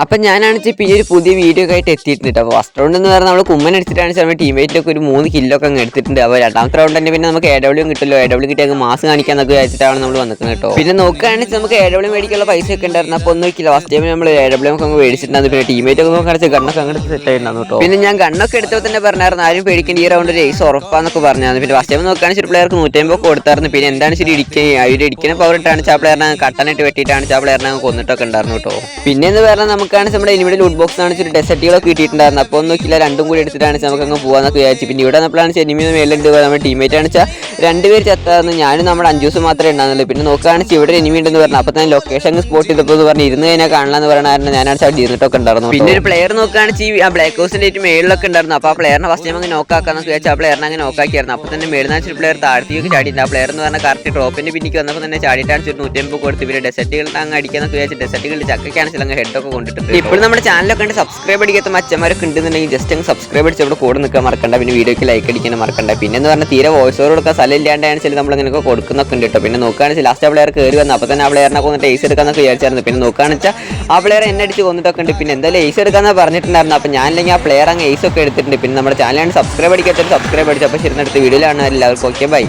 അപ്പം ഞാനാണെന്ന് പിന്നെ ഒരു പുതിയ വീഡിയോ ഒക്കെ ആയിട്ട് എത്തിയിട്ടുണ്ട്. അപ്പോൾ ഫസ്റ്റ് റൗണ്ട് എന്ന് പറഞ്ഞാൽ നമ്മൾ കുമ്മൻ അടിച്ചിട്ടാണ് നമ്മൾ ടീമേറ്റിലൊക്കെ ഒരു 3 കില്ലൊക്കെ അങ്ങ് എടുത്തിട്ടുണ്ട്. അപ്പോൾ രണ്ടാമത്തെ റൗണ്ട് തന്നെ പിന്നെ നമുക്ക് AW കിട്ടുമല്ലോ, AW കിട്ടി അങ്ങ് മാസ് കാണിക്കാന്നൊക്കെ വെച്ചിട്ടാണ് നമ്മൾ വന്നിരിക്കുന്നത് കേട്ടോ. പിന്നെ നോക്കുകയാണെങ്കിൽ നമുക്ക് AW മേടിക്കാനുള്ള പൈസ ഒക്കെ ഉണ്ടായിരുന്നു. അപ്പോൾ ഒന്നും കില്ല ഫസ്റ്റ് ടൈം നമ്മൾ AW ഒക്കെ അങ്ങ് മേടിച്ചിട്ടുണ്ടായിരുന്നു. പിന്നെ ടീമേറ്റ് ഒക്കെ കാണിച്ച് ഗണ്ണൊക്കെ അങ്ങോട്ട് സെറ്റ് ആയിട്ടുണ്ടായിരുന്നു കേട്ടോ. പിന്നെ ഞാൻ ഗണ്ണൊക്കെ എടുത്തപ്പോൾ തന്നെ പറഞ്ഞായിരുന്നു ആരും പേടിക്കേണ്ട, ഈ റൗണ്ട് ഒരു ഏസ് ഉറപ്പാന്നൊക്കെ പറഞ്ഞായിരുന്നു. പിന്നെ ഫസ്റ്റ് ടൈം നോക്കുകയാണെങ്കിൽ പ്ലെയർക്ക് 150 ഒക്കെ കൊടുത്തായിരുന്നു. പിന്നെ എന്താണ് ശരി ഇടിക്കുന്ന പവർ ഇട്ടാണ് ആ പ്ലെയറിനെ കട്ടനായിട്ട് വെട്ടിയിട്ടാണ് ആ പ്ലെയറിനെ കൊന്നിട്ടൊക്കെ ഉണ്ടായിരുന്നു കേട്ടോ. പിന്നെ എന്ന് പറഞ്ഞാൽ നമുക്കാണ് നമ്മുടെ ഇവിടെ ലൂട്ട് ബോക്സ് കാണിച്ചിട്ട് ഡെസർട്ടുകളൊക്കെ കിട്ടിയിട്ടുണ്ടായിരുന്നു. അപ്പോൾ ഒന്നും ഇല്ല, രണ്ടും കൂടി എടുത്തിട്ടാണ് നമുക്ക് അങ്ങ് പോകാന്നൊക്കെ വിചാരിച്ചു. പിന്നെ ഇവിടെ നമ്മളാണ് എനിമി മേലുണ്ട്, നമ്മുടെ ടീമേറ്റ് ആണെച്ചാൽ 2 പേര് ചത്തായിരുന്നു. ഞാനും നമ്മുടെ 5 ദിവസം മാത്രമേ ഉണ്ടാകുന്നുള്ളൂ. പിന്നെ നോക്കുകയാണെങ്കിൽ ഇവിടെ എനിമി ഉണ്ടെന്ന് പറഞ്ഞു. അപ്പോൾ തന്നെ ലൊക്കേഷൻ അങ്ങ് സ്പോട്ട് ചെയ്തപ്പോൾ എന്ന് പറഞ്ഞ് ഇരുന്ന് കഴിഞ്ഞാൽ കാണാമെന്ന് പറയുന്നത് ഞാനാണ് അവിടെ ഇരുന്നിട്ടൊക്കെ ഉണ്ടായിരുന്നു. പിന്നെ ഒരു പ്ലെയർ നോക്കുകയാണെങ്കിൽ ആ ബ്ലാക്ക് ഹൗസിൻ്റെ ഏറ്റവും മേളിലൊക്കെ ഉണ്ടായിരുന്നു. അപ്പോൾ ആ പ്ലെയറിനെ ഫസ്റ്റ് ടൈം അങ്ങ് നോക്കാക്കാന്ന് വിചാരിച്ചാൽ ആ പ്ലെയറിനെ അങ്ങ് നോക്കാക്കിയായിരുന്നു. അപ്പോൾ തന്നെ മേളിനാഴ്ച പ്ലെയർ താഴ്ത്തിയൊക്കെ ചാടിയിട്ടുണ്ട്. ആ പ്ലെയർ എന്ന് പറഞ്ഞാൽ കറക്റ്റ് ഡ്രോപ്പിൻ്റെ പിന്നിക്ക് വന്നപ്പോൾ തന്നെ ചാടിയിട്ടാണ് 150 കൊടുത്ത്. പിന്നെ ഡെസർട്ടുകൾ അങ്ങ് അടിക്കാന്നൊക്കെ വിചാരിച്ച് ഡെസർട്ടുകളിൽ ചക്കയ്ക്കാണെങ്കിൽ അങ്ങ് ഹെഡൊക്കെ കൊണ്ടിട്ടുണ്ട്. ഇപ്പോൾ നമ്മുടെ ചാനലൊക്കെ ഉണ്ട് സബ്സ്ക്രൈബ് അടിക്കാത്ത മച്ചന്മാരൊക്കെ ഉണ്ടെന്നുണ്ടെങ്കിൽ ജസ്റ്റ് അങ്ങ് സബ്സ്ക്രൈബ് അടിച്ച് അവിടെ കൂടെ നിൽക്കാൻ മറക്കണ്ട. പിന്നെ വീഡിയോക്ക് ലൈക്ക് അടിക്കാൻ മറക്കണ്ട. പിന്നെ എന്ന് പറഞ്ഞാൽ തീരെ വോയിസ് ഓവർ കൊടുക്കാൻ സ്ഥലം ഇല്ലാണ്ടാണ് ചില നമ്മളിങ്ങനെയൊക്കെ കൊടുക്കുന്നൊക്കെ ഉണ്ട് കേട്ടോ. പിന്നെ നോക്കുകയാണെങ്കിൽ ലാസ്റ്റ് ആ പ്ലെയർ കയറി വന്നു. അപ്പോൾ തന്നെ ആ പ്ലെയറിനെ കൊന്നിട്ട് ഏസ് എടുക്കാന്നൊക്കെ വിചാരിച്ചായിരുന്നു. പിന്നെ നോക്കുകയാണെന്ന് വെച്ചാൽ ആ പ്ലെയർ എന്നെ അടിച്ച് കൊന്നിട്ടൊക്കെ ഉണ്ട്. പിന്നെ എന്തായാലും ഏസ് എടുക്കാമെന്ന് പറഞ്ഞിട്ടുണ്ടായിരുന്നു. അപ്പോൾ ഞാനില്ലെങ്കിൽ ആ പ്ലെയർ അങ്ങ് ഏസ് ഒക്കെ എടുത്തിട്ടുണ്ട്. പിന്നെ നമ്മുടെ ചാനലാണ് സബ്സ്ക്രൈബ് അടിക്കാത്തൊരു സബ്സ്ക്രൈബ് അടിച്ചു. അപ്പോൾ ശരി, അടുത്ത വീഡിയോയിലാണ് എല്ലാവർക്കും ഓക്കെ ബൈ.